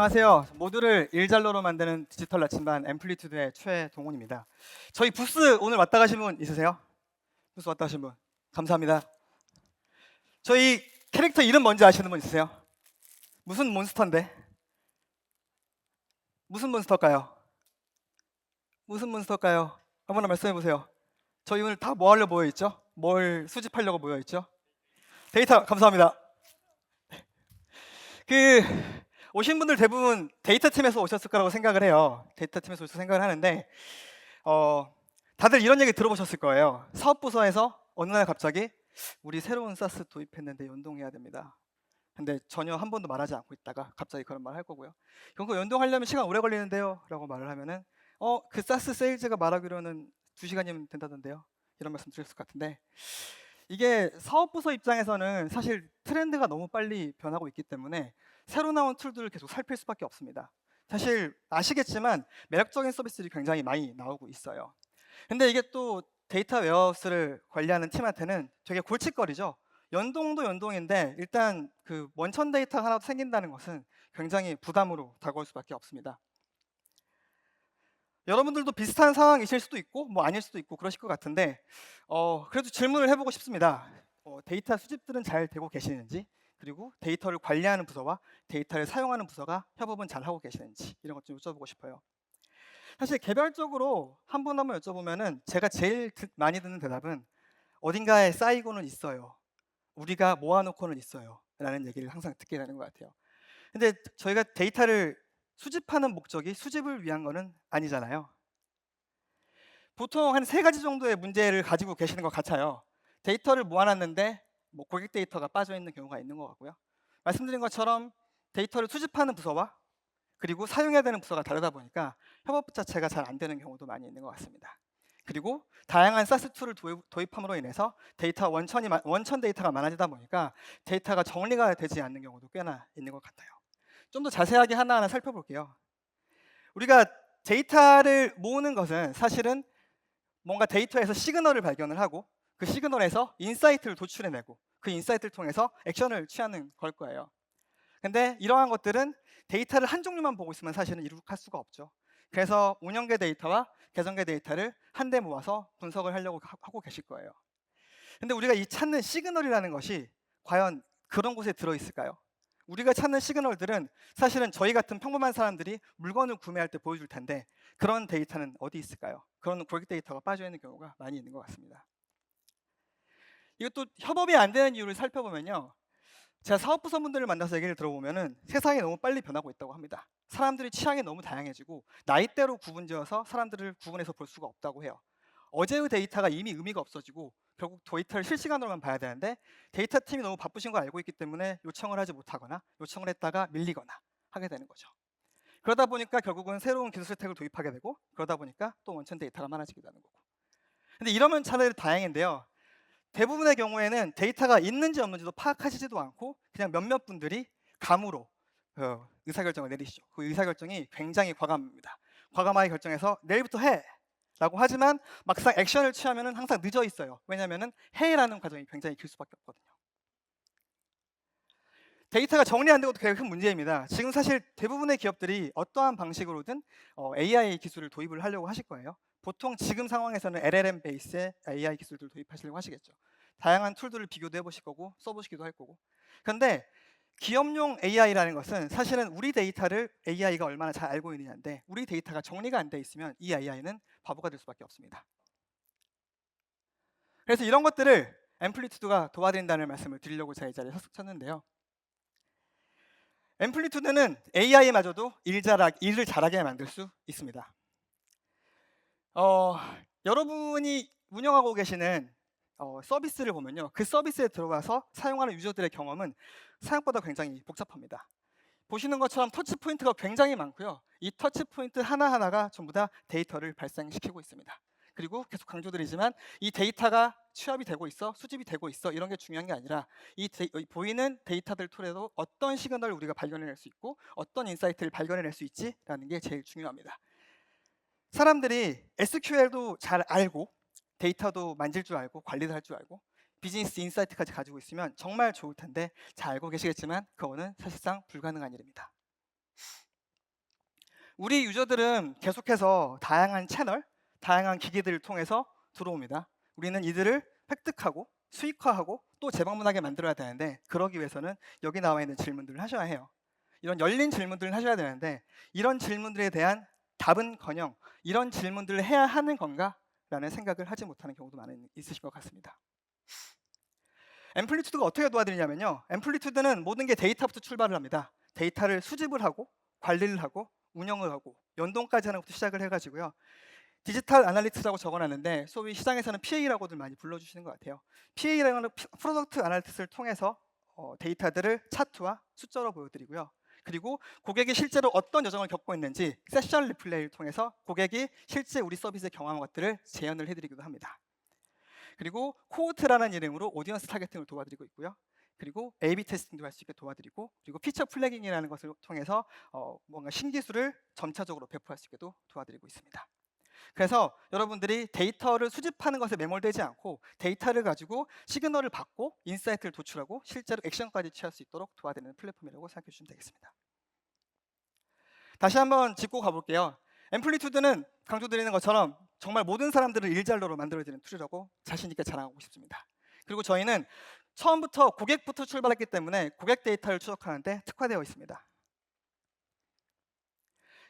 안녕하세요. 모두를 일잘러로 만드는 디지털 나침반 앰플리튜드의 최동훈입니다. 저희 부스 오늘 왔다 가신 분 있으세요? 부스 왔다 가신 분 감사합니다. 저희 캐릭터 이름 뭔지 아시는 분 있으세요? 무슨 몬스터인데? 무슨 몬스터일까요? 무슨 몬스터일까요? 한번 말씀해 보세요. 저희 오늘 다 뭐 하려고 모여 있죠? 뭘 수집하려고 모여 있죠? 데이터 감사합니다. 그 오신 분들 대부분 데이터 팀에서 오셨을 거라고 생각을 해요. 데이터 팀에서 오셨을 생각을 하는데 다들 이런 얘기 들어보셨을 거예요. 사업부서에서 어느 날 갑자기 우리 새로운 사스 도입했는데 연동해야 됩니다. 근데 전혀 한 번도 말하지 않고 있다가 갑자기 그런 말 할 거고요. 그거 연동하려면 시간 오래 걸리는데요 라고 말을 하면은 그 사스 세일즈가 말하기로는 2시간이면 된다던데요. 이런 말씀 드렸을 것 같은데 이게 사업부서 입장에서는 사실 트렌드가 너무 빨리 변하고 있기 때문에 새로 나온 툴들을 계속 살필 수밖에 없습니다. 사실 아시겠지만 매력적인 서비스들이 굉장히 많이 나오고 있어요. 근데 이게 또 데이터 웨어하우스를 관리하는 팀한테는 되게 골칫거리죠. 연동도 연동인데 일단 그 원천 데이터가 하나 생긴다는 것은 굉장히 부담으로 다가올 수밖에 없습니다. 여러분들도 비슷한 상황이실 수도 있고 뭐 아닐 수도 있고 그러실 것 같은데 그래도 질문을 해보고 싶습니다. 데이터 수집들은 잘 되고 계시는지, 그리고 데이터를 관리하는 부서와 데이터를 사용하는 부서가 협업은 잘 하고 계시는지 이런 것 좀 여쭤보고 싶어요. 사실 개별적으로 한 분 한 분 여쭤보면은 제가 제일 많이 듣는 대답은 어딘가에 쌓이고는 있어요. 우리가 모아놓고는 있어요. 라는 얘기를 항상 듣게 되는 것 같아요. 근데 저희가 데이터를 수집하는 목적이 수집을 위한 거는 아니잖아요. 보통 한 3가지 정도의 문제를 가지고 계시는 것 같아요. 데이터를 모아놨는데 뭐 고객 데이터가 빠져있는 경우가 있는 것 같고요. 말씀드린 것처럼 데이터를 수집하는 부서와 그리고 사용해야 되는 부서가 다르다 보니까 협업 자체가 잘 안 되는 경우도 많이 있는 것 같습니다. 그리고 다양한 사스 툴을 도입함으로 인해서 원천 데이터가 많아지다 보니까 데이터가 정리가 되지 않는 경우도 꽤나 있는 것 같아요. 좀 더 자세하게 하나하나 살펴볼게요. 우리가 데이터를 모으는 것은 사실은 뭔가 데이터에서 시그널을 발견을 하고 그 시그널에서 인사이트를 도출해내고 그 인사이트를 통해서 액션을 취하는 걸 거예요. 근데 이러한 것들은 데이터를 한 종류만 보고 있으면 사실은 이룩할 수가 없죠. 그래서 운영계 데이터와 계정계 데이터를 한데 모아서 분석을 하려고 하고 계실 거예요. 근데 우리가 이 찾는 시그널이라는 것이 과연 그런 곳에 들어있을까요? 우리가 찾는 시그널들은 사실은 저희 같은 평범한 사람들이 물건을 구매할 때 보여줄 텐데 그런 데이터는 어디 있을까요? 그런 고객 데이터가 빠져있는 경우가 많이 있는 것 같습니다. 이것도 협업이 안 되는 이유를 살펴보면요, 제가 사업부서분들을 만나서 얘기를 들어보면은 세상이 너무 빨리 변하고 있다고 합니다. 사람들이 취향이 너무 다양해지고 나이대로 구분지어서 사람들을 구분해서 볼 수가 없다고 해요. 어제의 데이터가 이미 의미가 없어지고 결국 데이터를 실시간으로만 봐야 되는데 데이터 팀이 너무 바쁘신 걸 알고 있기 때문에 요청을 하지 못하거나 요청을 했다가 밀리거나 하게 되는 거죠. 그러다 보니까 결국은 새로운 기술 스택을 도입하게 되고 그러다 보니까 또 원천 데이터가 많아지게 되는 거고. 근데 이러면 차라리 다행인데요. 대부분의 경우에는 데이터가 있는지 없는지도 파악하시지도 않고 그냥 몇몇 분들이 감으로 의사결정을 내리시죠. 그 의사결정이 굉장히 과감합니다. 과감하게 결정해서 내일부터 해! 라고 하지만 막상 액션을 취하면 항상 늦어 있어요. 왜냐하면 해라는 과정이 굉장히 길 수밖에 없거든요. 데이터가 정리 안 되는 것도 되게 큰 문제입니다. 지금 사실 대부분의 기업들이 어떠한 방식으로든 AI 기술을 도입을 하려고 하실 거예요. 보통 지금 상황에서는 LLM 베이스의 AI 기술들을 도입하시려고 하시겠죠. 다양한 툴들을 비교도 해보실 거고 써보시기도 할 거고. 그런데 기업용 AI라는 것은 사실은 우리 데이터를 AI가 얼마나 잘 알고 있느냐인데 우리 데이터가 정리가 안 돼 있으면 이 AI는 바보가 될 수밖에 없습니다. 그래서 이런 것들을 앰플리튜드가 도와드린다는 말씀을 드리려고 제가 이 자리에 섰는데요. 앰플리튜드는 AI마저도 일을 잘하게 만들 수 있습니다. 여러분이 운영하고 계시는 서비스를 보면요, 그 서비스에 들어가서 사용하는 유저들의 경험은 생각보다 굉장히 복잡합니다. 보시는 것처럼 터치 포인트가 굉장히 많고요. 이 터치 포인트 하나하나가 전부 다 데이터를 발생시키고 있습니다. 그리고 계속 강조드리지만 이 데이터가 취합이 되고 있어, 수집이 되고 있어 이런 게 중요한 게 아니라 이 보이는 데이터들 툴에도 어떤 시그널을 우리가 발견해낼 수 있고 어떤 인사이트를 발견해낼 수 있지라는 게 제일 중요합니다. 사람들이 SQL도 잘 알고 데이터도 만질 줄 알고 관리도 할 줄 알고 비즈니스 인사이트까지 가지고 있으면 정말 좋을 텐데 잘 알고 계시겠지만 그거는 사실상 불가능한 일입니다. 우리 유저들은 계속해서 다양한 채널, 다양한 기기들을 통해서 들어옵니다. 우리는 이들을 획득하고 수익화하고 또 재방문하게 만들어야 되는데, 그러기 위해서는 여기 나와 있는 질문들을 하셔야 해요. 이런 열린 질문들을 하셔야 되는데, 이런 질문들에 대한 답은커녕 이런 질문들을 해야 하는 건가? 라는 생각을 하지 못하는 경우도 많이 있으신 것 같습니다. 앰플리튜드가 어떻게 도와드리냐면요, 앰플리튜드는 모든 게 데이터부터 출발을 합니다. 데이터를 수집을 하고 관리를 하고 운영을 하고 연동까지 하는 것부터 시작을 해가지고요, 디지털 아날리티스라고 적어놨는데 소위 시장에서는 PA라고들 많이 불러주시는 것 같아요. PA라는 프로덕트 아날리티스를 통해서 데이터들을 차트와 숫자로 보여드리고요. 그리고 고객이 실제로 어떤 여정을 겪고 있는지 세션 리플레이를 통해서 고객이 실제 우리 서비스에 경험한 것들을 재현을 해드리기도 합니다. 그리고 코호트라는 이름으로 오디언스 타겟팅을 도와드리고 있고요. 그리고 A/B 테스팅도 할 수 있게 도와드리고, 그리고 피처 플래깅이라는 것을 통해서 뭔가 신기술을 점차적으로 배포할 수 있게도 도와드리고 있습니다. 그래서 여러분들이 데이터를 수집하는 것에 매몰되지 않고 데이터를 가지고 시그널을 받고 인사이트를 도출하고 실제로 액션까지 취할 수 있도록 도와드리는 플랫폼이라고 생각해 주시면 되겠습니다. 다시 한번 짚고 가볼게요. 앰플리튜드는 강조드리는 것처럼 정말 모든 사람들을 일잘로로 만들어지는 툴이라고 자신 있게 자랑하고 싶습니다. 그리고 저희는 처음부터 고객부터 출발했기 때문에 고객 데이터를 추적하는데 특화되어 있습니다.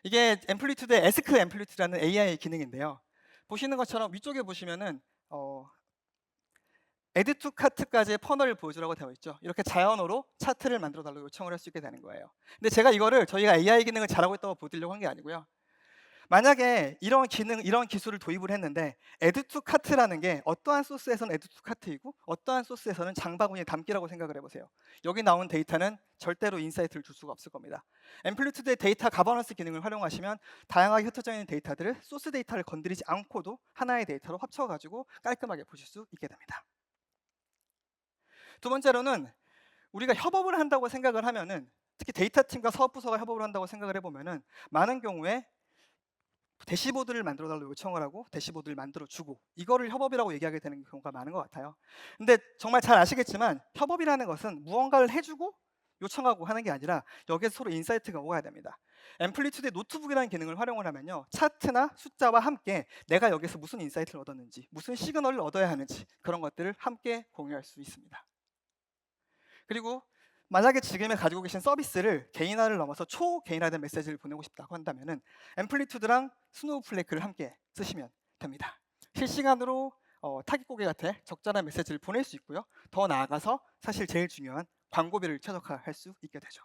이게 앰플리튜드의 에스크 앰플리튜드라는 AI 기능인데요. 보시는 것처럼 위쪽에 보시면은 에드 투 카트까지의 퍼널을 보여주라고 되어 있죠. 이렇게 자연어로 차트를 만들어 달라고 요청을 할 수 있게 되는 거예요. 근데 제가 이거를 저희가 AI 기능을 잘하고 있다고 보여드리려고 한 게 아니고요, 만약에 이런 기능, 이런 기술을 도입을 했는데 에드 투 카트라는 게 어떠한 소스에서는 에드 투 카트이고 어떠한 소스에서는 장바구니에 담기라고 생각을 해보세요. 여기 나온 데이터는 절대로 인사이트를 줄 수가 없을 겁니다. 앰플리튜드의 데이터 가버넌스 기능을 활용하시면 다양하게 흩어져 있는 데이터들을 소스 데이터를 건드리지 않고도 하나의 데이터로 합쳐가지고 깔끔하게 보실 수 있게 됩니다. 두 번째로는 우리가 협업을 한다고 생각을 하면은, 특히 데이터 팀과 사업 부서가 협업을 한다고 생각을 해보면은 많은 경우에 대시보드를 만들어 달라고 요청을 하고 대시보드를 만들어 주고 이거를 협업이라고 얘기하게 되는 경우가 많은 것 같아요. 근데 정말 잘 아시겠지만 협업이라는 것은 무언가를 해주고 요청하고 하는 게 아니라 여기에서 서로 인사이트가 오가야 됩니다. 앰플리튜드의 노트북이라는 기능을 활용을 하면요, 차트나 숫자와 함께 내가 여기서 무슨 인사이트를 얻었는지, 무슨 시그널을 얻어야 하는지 그런 것들을 함께 공유할 수 있습니다. 그리고 만약에 지금에 가지고 계신 서비스를 개인화를 넘어서 초개인화된 메시지를 보내고 싶다고 한다면은 앰플리튜드랑 스노우플레이크를 함께 쓰시면 됩니다. 실시간으로 타깃 고객한테 적절한 메시지를 보낼 수 있고요. 더 나아가서 사실 제일 중요한 광고비를 최적화할 수 있게 되죠.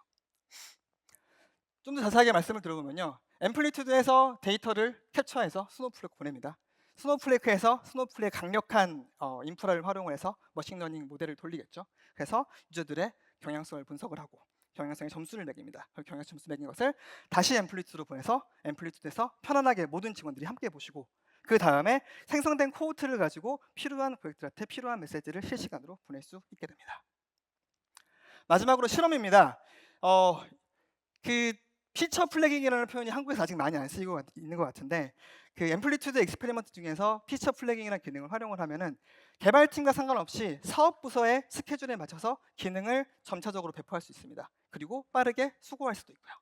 좀 더 자세하게 말씀을 들어보면요, 앰플리튜드에서 데이터를 캡처해서 스노우플레이크 보냅니다. 스노우플레이크에서 스노우플레이크 강력한 인프라를 활용을 해서 머신러닝 모델을 돌리겠죠. 그래서 유저들의 경향성을 분석을 하고 경향성에 점수를 매깁니다. 그 경향성 점수 매긴 것을 다시 앰플리튜드로 보내서 앰플리튜드에서 편안하게 모든 직원들이 함께 보시고, 그 다음에 생성된 코호트를 가지고 필요한 고객들한테 필요한 메시지를 실시간으로 보낼 수 있게 됩니다. 마지막으로 실험입니다. 그 피처 플래깅이라는 표현이 한국에서 아직 많이 안 쓰이고 있는 것 같은데, 그 앰플리튜드 익스페리먼트 중에서 피처 플래깅이라는 기능을 활용을 하면은 개발팀과 상관없이 사업 부서의 스케줄에 맞춰서 기능을 점차적으로 배포할 수 있습니다. 그리고 빠르게 수고할 수도 있고요.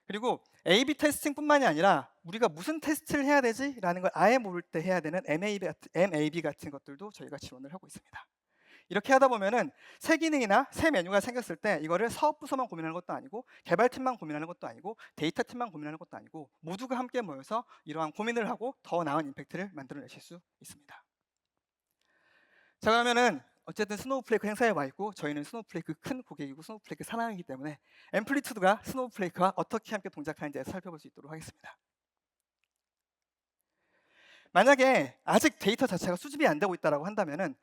그리고 A/B 테스팅뿐만이 아니라 우리가 무슨 테스트를 해야 되지라는 걸 아예 모를 때 해야 되는 MAB 같은 것들도 저희가 지원을 하고 있습니다. 이렇게 하다 보면은 새 기능이나 새 메뉴가 생겼을 때 이거를 사업 부서만 고민하는 것도 아니고 개발팀만 고민하는 것도 아니고 데이터 팀만 고민하는 것도 아니고 모두가 함께 모여서 이러한 고민을 하고 더 나은 임팩트를 만들어내실 수 있습니다. 자, 그러면은 어쨌든 스노우플레이크 행사에 와 있고 저희는 스노우플레이크 큰 고객이고 스노우플레이크 사랑하기 때문에 앰플리튜드가 스노우플레이크와 어떻게 함께 동작하는지 살펴볼 수 있도록 하겠습니다. 만약에 아직 데이터 자체가 수집이 안 되고 있다고 한다면은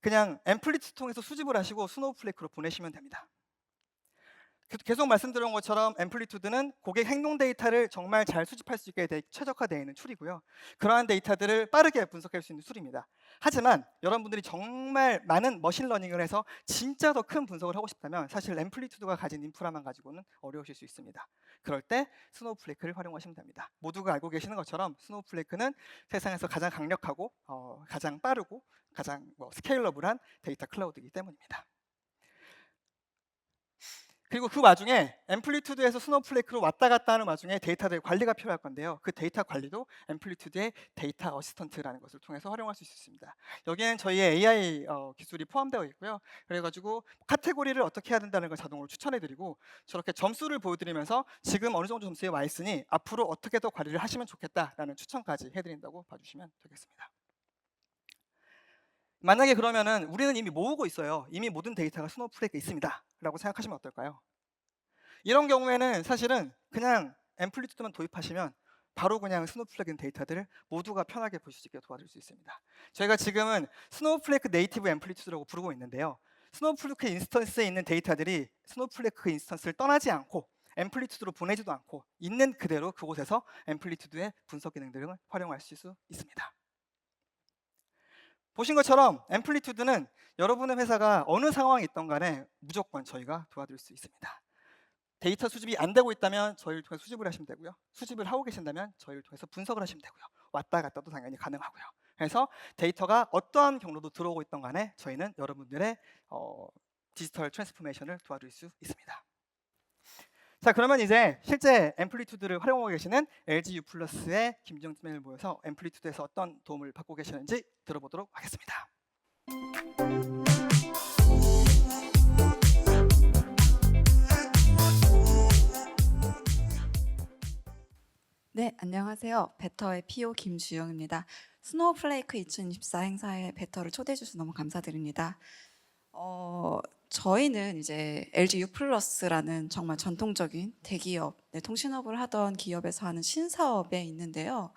그냥 앰플리튜드 통해서 수집을 하시고 스노우플레이크로 보내시면 됩니다. 계속 말씀드린 것처럼 앰플리튜드는 고객 행동 데이터를 정말 잘 수집할 수 있게 최적화되어 있는 툴이고요. 그러한 데이터들을 빠르게 분석할 수 있는 툴입니다. 하지만 여러분들이 정말 많은 머신러닝을 해서 진짜 더 큰 분석을 하고 싶다면 사실 앰플리튜드가 가진 인프라만 가지고는 어려우실 수 있습니다. 그럴 때 스노우플레이크를 활용하시면 됩니다. 모두가 알고 계시는 것처럼 스노우플레이크는 세상에서 가장 강력하고 가장 빠르고 가장 스케일러블한 데이터 클라우드이기 때문입니다. 그리고 그 와중에 앰플리튜드에서 스노우플레이크로 왔다 갔다 하는 와중에 데이터들 관리가 필요할 건데요. 그 데이터 관리도 앰플리튜드의 데이터 어시스턴트라는 것을 통해서 활용할 수 있습니다. 여기에는 저희의 AI 기술이 포함되어 있고요. 그래가지고 카테고리를 어떻게 해야 된다는 걸 자동으로 추천해드리고 저렇게 점수를 보여드리면서 지금 어느 정도 점수에 와 있으니 앞으로 어떻게 더 관리를 하시면 좋겠다라는 추천까지 해드린다고 봐주시면 되겠습니다. 만약에 그러면은 우리는 이미 모으고 있어요. 이미 모든 데이터가 스노우플레이크에 있습니다. 라고 생각하시면 어떨까요? 이런 경우에는 사실은 그냥 앰플리튜드만 도입하시면 바로 그냥 스노우플레이크 데이터들을 모두가 편하게 보실 수 있게 도와줄 수 있습니다. 저희가 지금은 스노우플레이크 네이티브 앰플리튜드라고 부르고 있는데요. 스노우플레이크 인스턴스에 있는 데이터들이 스노우플레이크 인스턴스를 떠나지 않고 앰플리튜드로 보내지도 않고 있는 그대로 그곳에서 앰플리튜드의 분석 기능들을 활용할 수 있습니다. 보신 것처럼 앰플리튜드는 여러분의 회사가 어느 상황에 있던 간에 무조건 저희가 도와드릴 수 있습니다. 데이터 수집이 안 되고 있다면 저희를 통해 수집을 하시면 되고요. 수집을 하고 계신다면 저희를 통해서 분석을 하시면 되고요. 왔다 갔다도 당연히 가능하고요. 그래서 데이터가 어떠한 경로도 들어오고 있던 간에 저희는 여러분들의 디지털 트랜스포메이션을 도와줄 수 있습니다. 자, 그러면 이제 실제 앰플리튜드를 활용하고 계시는 LG U+의 김지영 팀장을 모여서 앰플리튜드에서 어떤 도움을 받고 계시는지 들어보도록 하겠습니다. 네, 안녕하세요. 베터의 PO 김주영입니다. 스노우플레이크 2024 행사에 베터를 초대해 주셔서 너무 감사드립니다. 저희는 이제 LG U+라는 정말 전통적인 대기업, 통신업을 하던 기업에서 하는 신사업에 있는데요.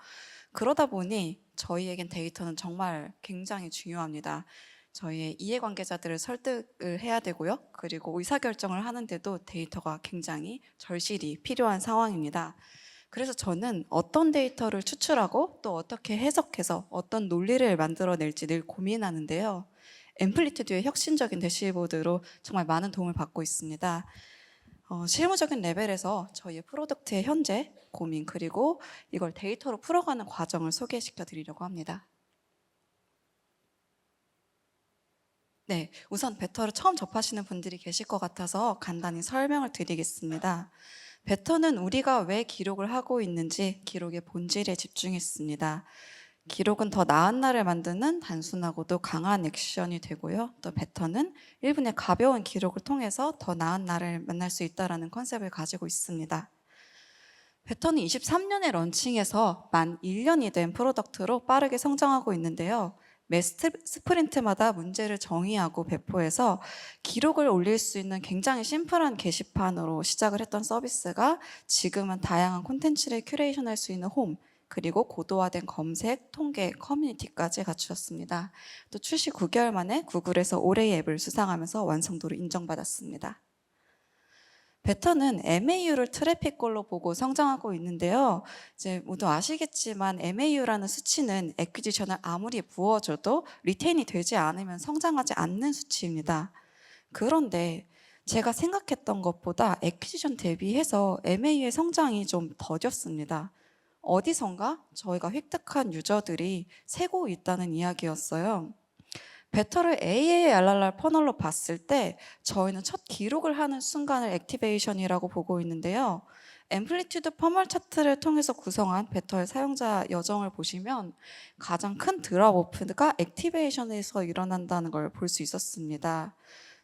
그러다 보니 저희에겐 데이터는 정말 굉장히 중요합니다. 저희의 이해관계자들을 설득을 해야 되고요. 그리고 의사결정을 하는데도 데이터가 굉장히 절실히 필요한 상황입니다. 그래서 저는 어떤 데이터를 추출하고 또 어떻게 해석해서 어떤 논리를 만들어낼지 늘 고민하는데요. 앰플리튜드의 혁신적인 대시보드로 정말 많은 도움을 받고 있습니다. 실무적인 레벨에서 저희의 프로덕트의 현재 고민 그리고 이걸 데이터로 풀어가는 과정을 소개시켜 드리려고 합니다. 네, 우선 베터를 처음 접하시는 분들이 계실 것 같아서 간단히 설명을 드리겠습니다. 베터는 우리가 왜 기록을 하고 있는지 기록의 본질에 집중했습니다. 기록은 더 나은 나를 만드는 단순하고도 강한 액션이 되고요. 또 베터는 1분의 가벼운 기록을 통해서 더 나은 나를 만날 수 있다는 컨셉을 가지고 있습니다. 베터는 23년에 런칭해서 만 1년이 된 프로덕트로 빠르게 성장하고 있는데요. 매 스프린트마다 문제를 정의하고 배포해서 기록을 올릴 수 있는 굉장히 심플한 게시판으로 시작을 했던 서비스가 지금은 다양한 콘텐츠를 큐레이션할 수 있는 홈, 그리고 고도화된 검색, 통계, 커뮤니티까지 갖추었습니다. 또 출시 9개월 만에 구글에서 올해의 앱을 수상하면서 완성도를 인정받았습니다. 베터는 MAU를 트래픽골로 보고 성장하고 있는데요. 이제 모두 아시겠지만 MAU라는 수치는 애퀴지션을 아무리 부어줘도 리테인이 되지 않으면 성장하지 않는 수치입니다. 그런데 제가 생각했던 것보다 애퀴지션 대비해서 MAU의 성장이 좀 더뎠습니다. 어디선가 저희가 획득한 유저들이 세고 있다는 이야기였어요. 베터를 AARR 퍼널로 봤을 때 저희는 첫 기록을 하는 순간을 액티베이션이라고 보고 있는데요. 앰플리튜드 퍼멀 차트를 통해서 구성한 베터의 사용자 여정을 보시면 가장 큰 드랍 오프가 액티베이션에서 일어난다는 걸 볼 수 있었습니다.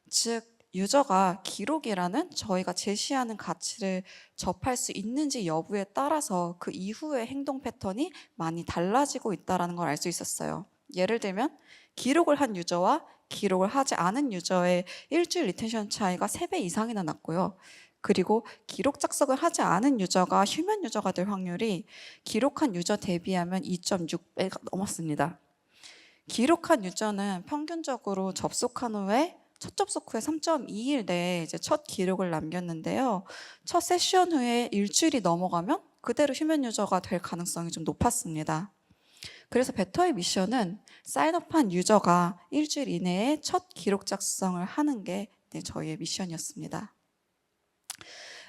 즉 유저가 기록이라는 저희가 제시하는 가치를 접할 수 있는지 여부에 따라서 그 이후의 행동 패턴이 많이 달라지고 있다는 걸 알 수 있었어요. 예를 들면 기록을 한 유저와 기록을 하지 않은 유저의 일주일 리텐션 차이가 3배 이상이나 났고요. 그리고 기록 작성을 하지 않은 유저가 휴면 유저가 될 확률이 기록한 유저 대비하면 2.6배가 넘었습니다. 기록한 유저는 평균적으로 접속한 후에 첫 접속 후에 3.2일 내에 이제 첫 기록을 남겼는데요. 첫 세션 후에 일주일이 넘어가면 그대로 휴면 유저가 될 가능성이 좀 높았습니다. 그래서 베터의 미션은 사인업한 유저가 일주일 이내에 첫 기록 작성을 하는 게 저희의 미션이었습니다.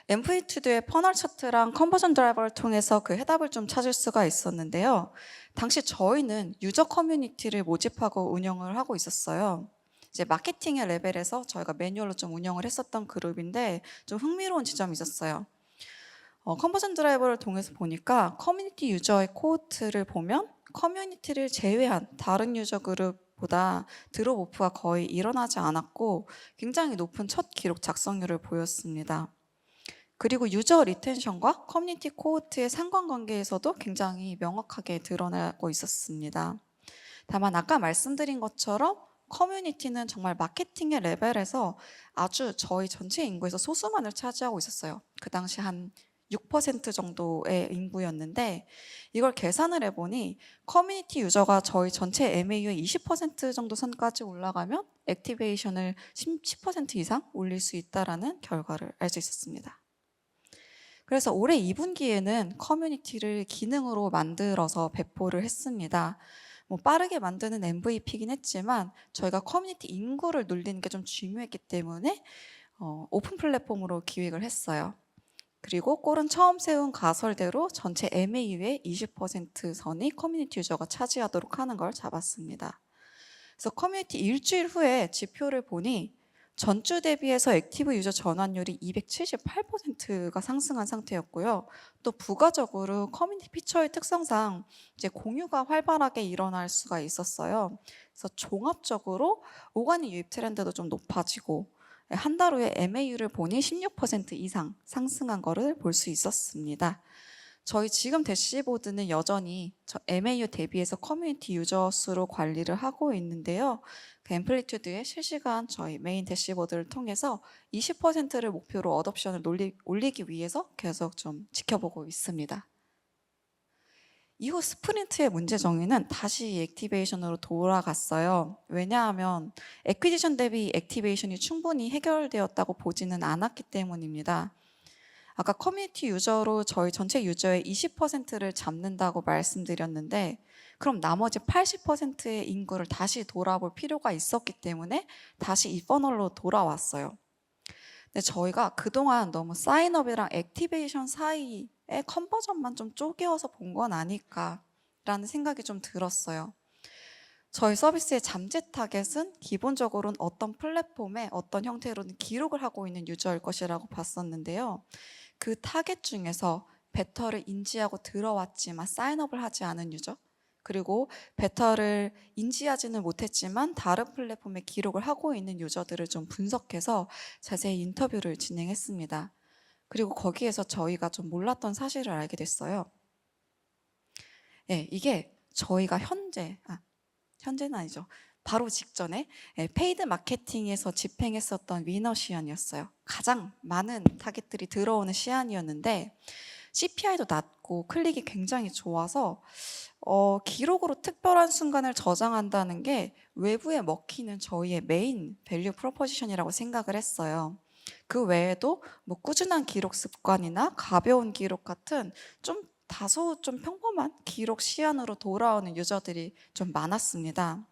앰플리튜드의 퍼널 차트랑 컨버전 드라이버를 통해서 그 해답을 좀 찾을 수가 있었는데요. 당시 저희는 유저 커뮤니티를 모집하고 운영을 하고 있었어요. 이제 마케팅의 레벨에서 저희가 매뉴얼로 좀 운영을 했었던 그룹인데 좀 흥미로운 지점이 있었어요. 컨버전 드라이버를 통해서 보니까 커뮤니티 유저의 코호트를 보면 커뮤니티를 제외한 다른 유저 그룹보다 드롭오프가 거의 일어나지 않았고 굉장히 높은 첫 기록 작성률을 보였습니다. 그리고 유저 리텐션과 커뮤니티 코호트의 상관관계에서도 굉장히 명확하게 드러나고 있었습니다. 다만 아까 말씀드린 것처럼 커뮤니티는 정말 마케팅의 레벨에서 아주 저희 전체 인구에서 소수만을 차지하고 있었어요. 그 당시 한 6% 정도의 인구였는데 이걸 계산을 해보니 커뮤니티 유저가 저희 전체 MAU의 20% 정도 선까지 올라가면 액티베이션을 10% 이상 올릴 수 있다는 결과를 알 수 있었습니다. 그래서 올해 2분기에는 커뮤니티를 기능으로 만들어서 배포를 했습니다. 빠르게 만드는 MVP이긴 했지만 저희가 커뮤니티 인구를 늘리는 게 좀 중요했기 때문에 오픈 플랫폼으로 기획을 했어요. 그리고 꼴은 처음 세운 가설대로 전체 MAU의 20% 선이 커뮤니티 유저가 차지하도록 하는 걸 잡았습니다. 그래서 커뮤니티 일주일 후에 지표를 보니 전주 대비해서 액티브 유저 전환율이 278%가 상승한 상태였고요. 또 부가적으로 커뮤니티 피처의 특성상 이제 공유가 활발하게 일어날 수가 있었어요. 그래서 종합적으로 오가닉 유입 트렌드도 좀 높아지고 한 달 후에 MAU를 보니 16% 이상 상승한 거를 볼 수 있었습니다. 저희 지금 대시보드는 여전히 MAU 대비해서 커뮤니티 유저 수로 관리를 하고 있는데요. 그 앰플리튜드의 실시간 저희 메인 대시보드를 통해서 20%를 목표로 어덥션을 올리기 위해서 계속 좀 지켜보고 있습니다. 이후 스프린트의 문제 정의는 다시 액티베이션으로 돌아갔어요. 왜냐하면 애퀴지션 대비 액티베이션이 충분히 해결되었다고 보지는 않았기 때문입니다. 아까 커뮤니티 유저로 저희 전체 유저의 20%를 잡는다고 말씀드렸는데 그럼 나머지 80%의 인구를 다시 돌아볼 필요가 있었기 때문에 다시 이 퍼널로 돌아왔어요. 근데 저희가 그동안 너무 사인업이랑 액티베이션 사이에 컨버전만 좀 쪼개어서 본 건 아닐까라는 생각이 좀 들었어요. 저희 서비스의 잠재 타겟은 기본적으로는 어떤 플랫폼에 어떤 형태로는 기록을 하고 있는 유저일 것이라고 봤었는데요. 그 타겟 중에서 베터를 인지하고 들어왔지만 사인업을 하지 않은 유저, 그리고 베터를 인지하지는 못했지만 다른 플랫폼에 기록을 하고 있는 유저들을 좀 분석해서 자세히 인터뷰를 진행했습니다. 그리고 거기에서 저희가 좀 몰랐던 사실을 알게 됐어요. 이게 저희가 현재는 아니죠. 바로 직전에 페이드 마케팅에서 집행했었던 위너 시안이었어요. 가장 많은 타겟들이 들어오는 시안이었는데 CPI도 낮고 클릭이 굉장히 좋아서 기록으로 특별한 순간을 저장한다는 게 외부에 먹히는 저희의 메인 밸류 프로포지션이라고 생각을 했어요. 그 외에도 꾸준한 기록 습관이나 가벼운 기록 같은 좀 다소 좀 평범한 기록 시안으로 돌아오는 유저들이 좀 많았습니다.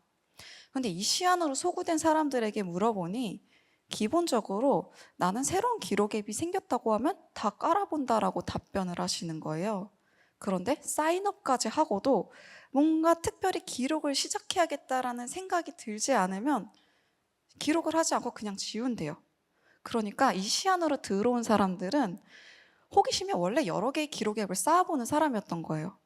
근데 이 시안으로 소구된 사람들에게 물어보니 기본적으로 나는 새로운 기록 앱이 생겼다고 하면 다 깔아본다라고 답변을 하시는 거예요. 그런데 사인업까지 하고도 뭔가 특별히 기록을 시작해야겠다라는 생각이 들지 않으면 기록을 하지 않고 그냥 지운대요. 그러니까 이 시안으로 들어온 사람들은 호기심에 원래 여러 개의 기록 앱을 쌓아보는 사람이었던 거예요.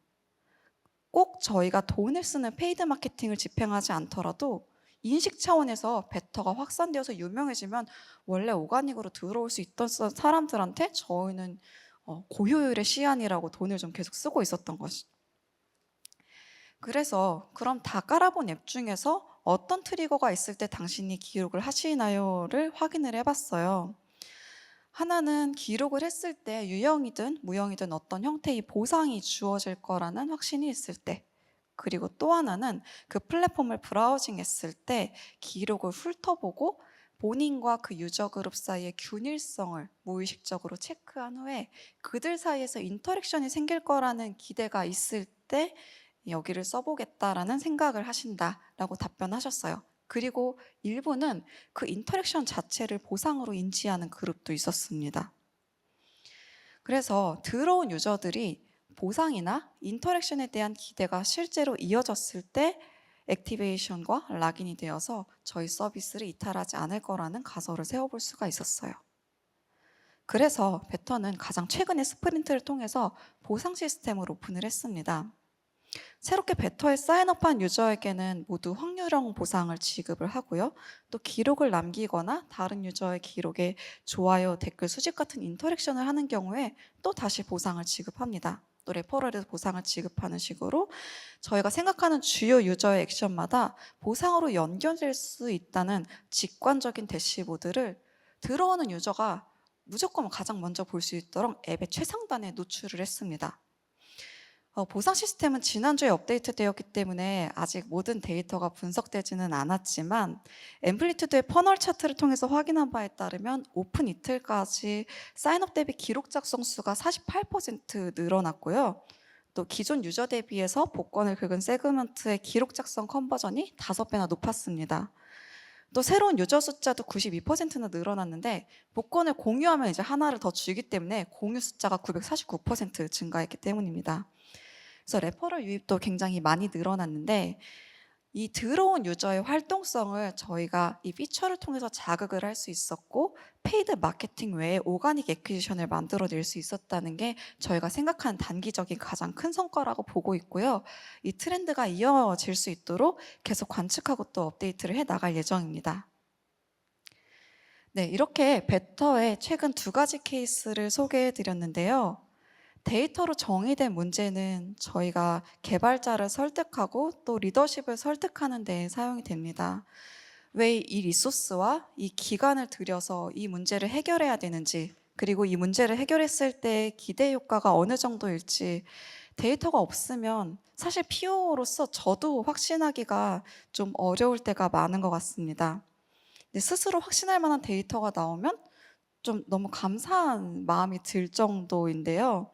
꼭 저희가 돈을 쓰는 페이드 마케팅을 집행하지 않더라도 인식 차원에서 베터가 확산되어서 유명해지면 원래 오가닉으로 들어올 수 있던 사람들한테 저희는 고효율의 시안이라고 돈을 좀 계속 쓰고 있었던 것이. 그래서 그럼 다 깔아본 앱 중에서 어떤 트리거가 있을 때 당신이 기록을 하시나요를 확인을 해봤어요. 하나는 기록을 했을 때 유형이든 무형이든 어떤 형태의 보상이 주어질 거라는 확신이 있을 때, 그리고 또 하나는 그 플랫폼을 브라우징했을 때 기록을 훑어보고 본인과 그 유저 그룹 사이의 균일성을 무의식적으로 체크한 후에 그들 사이에서 인터랙션이 생길 거라는 기대가 있을 때 여기를 써보겠다라는 생각을 하신다라고 답변하셨어요. 그리고 일부는 그 인터랙션 자체를 보상으로 인지하는 그룹도 있었습니다. 그래서 들어온 유저들이 보상이나 인터랙션에 대한 기대가 실제로 이어졌을 때 액티베이션과 락인이 되어서 저희 서비스를 이탈하지 않을 거라는 가설을 세워볼 수가 있었어요. 그래서 베터는 가장 최근의 스프린트를 통해서 보상 시스템을 오픈을 했습니다. 새롭게 베터에 사인업한 유저에게는 모두 확률형 보상을 지급을 하고요. 또 기록을 남기거나 다른 유저의 기록에 좋아요, 댓글 수집 같은 인터랙션을 하는 경우에 또 다시 보상을 지급합니다. 또 레퍼럴에서 보상을 지급하는 식으로 저희가 생각하는 주요 유저의 액션마다 보상으로 연결될 수 있다는 직관적인 대시보드를 들어오는 유저가 무조건 가장 먼저 볼 수 있도록 앱의 최상단에 노출을 했습니다. 보상 시스템은 지난주에 업데이트되었기 때문에 아직 모든 데이터가 분석되지는 않았지만 앰플리튜드의 퍼널 차트를 통해서 확인한 바에 따르면 오픈 이틀까지 사인업 대비 기록 작성 수가 48% 늘어났고요. 또 기존 유저 대비해서 복권을 긁은 세그먼트의 기록 작성 컨버전이 5배나 높았습니다. 또 새로운 유저 숫자도 92%나 늘어났는데 복권을 공유하면 이제 하나를 더 주기 때문에 공유 숫자가 949% 증가했기 때문입니다. 그래서 레퍼럴 유입도 굉장히 많이 늘어났는데 이 들어온 유저의 활동성을 저희가 이 피처를 통해서 자극을 할 수 있었고 페이드 마케팅 외에 오가닉 애퀴지션을 만들어낼 수 있었다는 게 저희가 생각하는 단기적인 가장 큰 성과라고 보고 있고요. 이 트렌드가 이어질 수 있도록 계속 관측하고 또 업데이트를 해 나갈 예정입니다. 네, 이렇게 베터의 최근 2가지 케이스를 소개해 드렸는데요. 데이터로 정의된 문제는 저희가 개발자를 설득하고 또 리더십을 설득하는 데 사용이 됩니다. 왜 이 리소스와 이 기간을 들여서 이 문제를 해결해야 되는지, 그리고 이 문제를 해결했을 때 기대 효과가 어느 정도일지 데이터가 없으면 사실 PO로서 저도 확신하기가 좀 어려울 때가 많은 것 같습니다. 근데 스스로 확신할 만한 데이터가 나오면 좀 너무 감사한 마음이 들 정도인데요.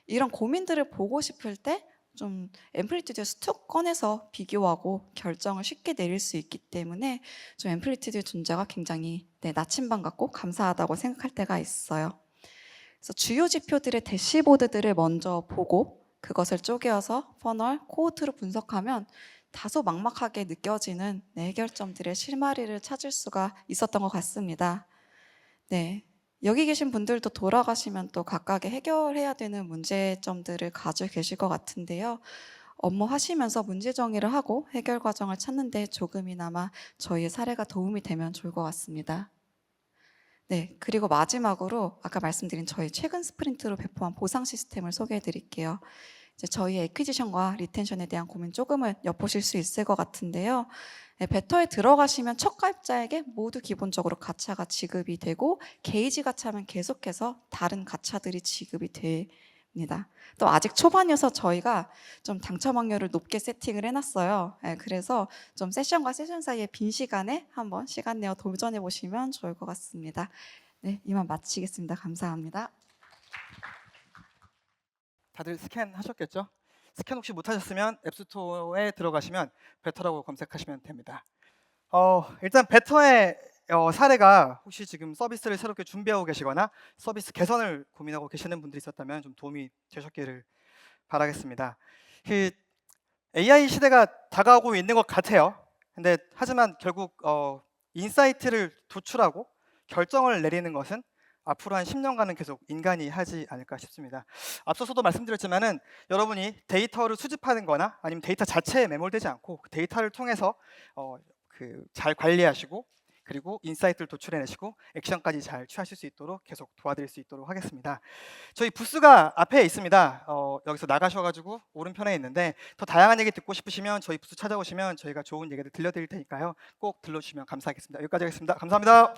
이런 고민들을 보고 싶을 때 좀 앰플리튜드에서 툭 꺼내서 비교하고 결정을 쉽게 내릴 수 있기 때문에 좀 앰플리튜드의 존재가 굉장히 나침반 같고 감사하다고 생각할 때가 있어요. 그래서 주요 지표들의 대시보드들을 먼저 보고 그것을 쪼개어서 퍼널, 코호트로 분석하면 다소 막막하게 느껴지는 해결점들의 실마리를 찾을 수가 있었던 것 같습니다. 네. 여기 계신 분들도 돌아가시면 또 각각의 해결해야 되는 문제점들을 가지고 계실 것 같은데요. 업무 하시면서 문제 정의를 하고 해결 과정을 찾는데 조금이나마 저희의 사례가 도움이 되면 좋을 것 같습니다. 네, 그리고 마지막으로 아까 말씀드린 저희 최근 스프린트로 배포한 보상 시스템을 소개해 드릴게요. 이제 저희 애퀴지션과 리텐션에 대한 고민 조금은 엿보실 수 있을 것 같은데요. 베터에 들어가시면 첫 가입자에게 모두 기본적으로 가차가 지급이 되고 게이지 가차면 계속해서 다른 가차들이 지급이 됩니다. 또 아직 초반이어서 저희가 좀 당첨 확률을 높게 세팅을 해놨어요. 그래서 좀 세션과 세션 사이에 빈 시간에 한번 시간 내어 도전해 보시면 좋을 것 같습니다. 네, 이만 마치겠습니다. 감사합니다. 다들 스캔 하셨겠죠? 스캔 혹시 못하셨으면 앱스토어에 들어가시면 베터라고 검색하시면 됩니다. 일단 베터의 사례가 혹시 지금 서비스를 새롭게 준비하고 계시거나 서비스 개선을 고민하고 계시는 분들이 있었다면 좀 도움이 되셨기를 바라겠습니다. 그 AI 시대가 다가오고 있는 것 같아요. 근데 하지만 결국 인사이트를 도출하고 결정을 내리는 것은 앞으로 한 10년간은 계속 인간이 하지 않을까 싶습니다. 앞서서도 말씀드렸지만은 여러분이 데이터를 수집하는 거나 아니면 데이터 자체에 매몰되지 않고 그 데이터를 통해서 잘 관리하시고 그리고 인사이트를 도출해내시고 액션까지 잘 취하실 수 있도록 계속 도와드릴 수 있도록 하겠습니다. 저희 부스가 앞에 있습니다. 여기서 나가셔가지고 오른편에 있는데 더 다양한 얘기 듣고 싶으시면 저희 부스 찾아오시면 저희가 좋은 얘기들 들려드릴 테니까요. 꼭 들러주시면 감사하겠습니다. 여기까지 하겠습니다. 감사합니다.